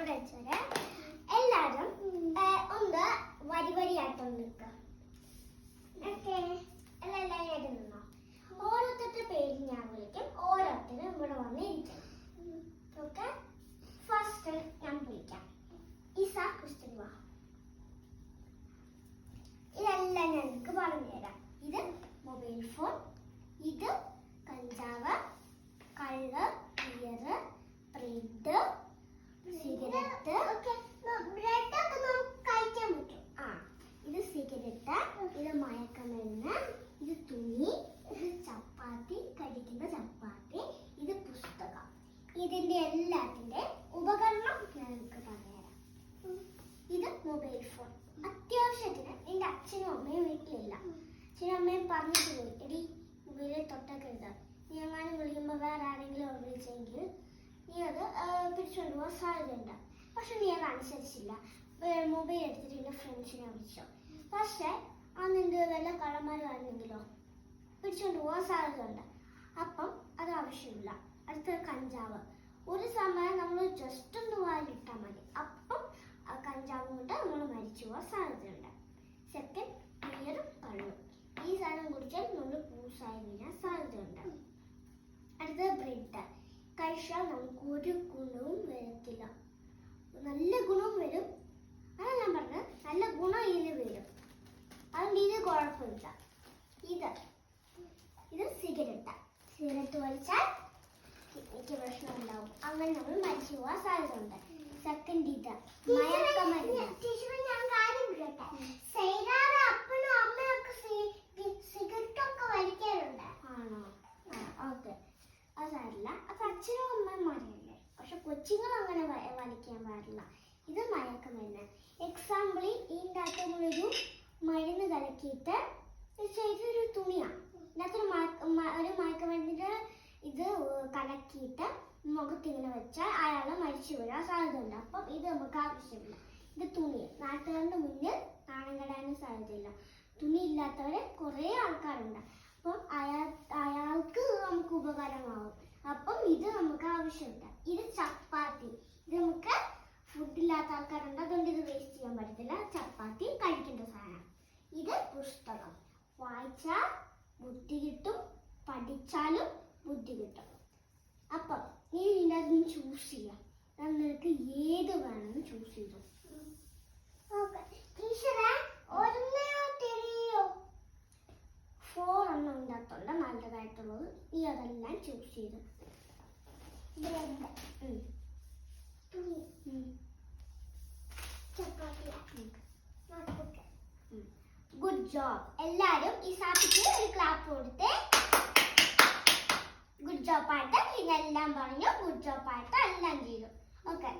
ഇവിടെ വെച്ചാല് എല്ലാരും ഒന്ന് വരി വരിയായിട്ടൊന്ന് നിൽക്കുക. ഓക്കെ, എല്ലാവരും നിന്നോ. ഓരോരുത്തരുടെ പേര് ഞാൻ വിളിക്കും, ഓരോരുത്തരും ഇവിടെ വന്ന് ഇരിക്കണം. ഓക്കെ, ഫസ്റ്റ് ഞാൻ വിളിക്കാം. ഇസ ക്രിസ്ത്യൻ വാ. ഇതെല്ലാം ഞാൻ നിങ്ങൾക്ക് പറഞ്ഞുതരാം. ഇത് മൊബൈൽ ഫോൺ, ഇത് കഞ്ചാവ്, കള്ള്, ബിയർ, ബ്രെഡ്, സിഗരറ്റ്. ബ്രെഡൊക്കെ നമുക്ക് കഴിക്കാൻ പറ്റും. ഇത് സിഗരറ്റ്, ഇത് മയക്കമരുന്ന്, ഇത് തുണി, ഇത് ചപ്പാത്തി, കഴിക്കുന്ന ചപ്പാത്തി, ഇത് പുസ്തകം. ഇതിന്റെ എല്ലാത്തിന്റെ ഉപകരണം ഞാൻ നിങ്ങൾക്ക് പറഞ്ഞുതരാം. ഇത് മൊബൈൽ ഫോൺ. അത്യാവശ്യത്തിന് എന്റെ അച്ഛനും അമ്മയും വീട്ടിലില്ല. അച്ഛനും അമ്മയും പറഞ്ഞിട്ട് പോയി, എടി മൊബൈലിൽ തൊട്ടൊക്കെരുത്, നീ എങ്ങാനും വിളിക്കുമ്പോൾ വേറെ ആരെങ്കിലും വിളിച്ചെങ്കിൽ നീ അത് പിടിച്ചുകൊണ്ട് പോകാൻ സാധ്യതയുണ്ട്. പക്ഷെ നീ അത് അനുസരിച്ചില്ല, മൊബൈൽ എടുത്തിട്ട് എൻ്റെ ഫ്രണ്ട്സിനെ വിളിച്ചോ. പക്ഷേ അന്നിൻ്റെ വല്ല കള്ളന്മാരുമായിരുന്നെങ്കിലോ പിടിച്ചുകൊണ്ട് പോകാൻ സാധ്യതയുണ്ട്. അപ്പം അത് ആവശ്യമില്ല. അടുത്ത കഞ്ചാവ്. ഒരു സമയം നമ്മൾ ജസ്റ്റ് ഒന്ന് വായിലിട്ടാൽ മതി, അപ്പം ആ കഞ്ചാവ് കൊണ്ട് നമ്മൾ മരിച്ചു പോകാൻ സാധ്യതയുണ്ട്. സെക്കൻഡ്, ബിയറും കള്ളും. ഈ സാധനം കുടിച്ചാൽ നമ്മൾ പൂസായി വീഴാൻ സാധ്യതയുണ്ട്. അടുത്തത് ബ്രെഡ്. കഴിച്ചാൽ നമുക്ക് ഒരു ഗുണവും വരത്തില്ല. നല്ല ഗുണവും വരും, അതാ ഞാൻ പറഞ്ഞത്, നല്ല ഗുണം ഇതിൽ വരും. അതുകൊണ്ട് ഇത് കുഴപ്പമില്ല. ഇത് സിഗരറ്റ്. സിഗരറ്റ് വലിച്ചാൽ കിഡ്നിക്ക് പ്രശ്നം ഉണ്ടാവും, അങ്ങനെ നമ്മൾ മരിച്ചു പോകാൻ സാധ്യതയുണ്ട്. സെക്കൻഡ്, ഇത് മയക്കമരുന്ന്. ഞാൻ കാര്യം അപ്പനും അമ്മയൊക്കെ സിഗരറ്റ് ഒക്കെ വലിക്കാറുണ്ട്. ആണോ? ഓക്കെ, അത് സാരില്ല, അത് അച്ഛനും അമ്മമാരല്ലേ. പക്ഷെ കൊച്ചുങ്ങൾ അങ്ങനെ വലിക്കാൻ പാടില്ല. ഇത് മയക്കമരുന്ന്. എക്സാമ്പിൾ, ഇതിൻ്റെ അകത്ത് നമ്മളൊരു മരുന്ന് കലക്കിയിട്ട് ഇതൊരു തുണിയാണ്, ഇതിനകത്തൊരു മയക്കമരുന്നിൻ്റെ ഇത് കലക്കിയിട്ട് മുഖത്തിങ്ങനെ വെച്ചാൽ അയാൾ മരിച്ചു വീഴാൻ സാധ്യതയുണ്ട്. അപ്പം ഇത് നമുക്ക് ആവശ്യമില്ല. ഇത് തുണി. നാട്ടുകാരുടെ മുന്നിൽ നാണം കെടാനും സാധ്യതയില്ല. തുണി ഇല്ലാത്തവരെ കുറേ ആൾക്കാരുണ്ട്. അപ്പം അയാൾക്ക് നമുക്ക് ഉപകാരമാവും. അപ്പം ഇത് നമുക്ക് ആവശ്യമില്ല. ഇത് ചപ്പാത്തി. ഇത് നമുക്ക് ഫുഡില്ലാത്ത ആൾക്കാരുണ്ട്, അതുകൊണ്ട് ഇത് വേസ്റ്റ് ചെയ്യാൻ പറ്റത്തില്ല. ചപ്പാത്തി കഴിക്കേണ്ട സാധനം. ഇത് പുസ്തകം. വായിച്ചാൽ ബുദ്ധി കിട്ടും, പഠിച്ചാലും ബുദ്ധി കിട്ടും. അപ്പം നീ ഇതിൻ്റെ അതിന് ചൂസ് ചെയ്യാം. നിനക്ക് ഏത് വേണമെന്ന് ചൂസ് ചെയ്തു. ഫോറെണ്ണം ഉണ്ടാകത്തുള്ള നല്ലതായിട്ടുള്ളത്, നീ അതെല്ലാം ചൂസ് ചെയ്തു. Good job. എല്ലാരും ഈ സാപ്പിക്ക് ഒരു ക്ലാപ്പ് കൊടുത്തേ. ഗുഡ് ജോബ് ആയിട്ട് ഇതെല്ലാം പറഞ്ഞു, ഗുഡ് ജോബ് ആയിട്ട് എല്ലാം ചെയ്തു. ഓക്കെ.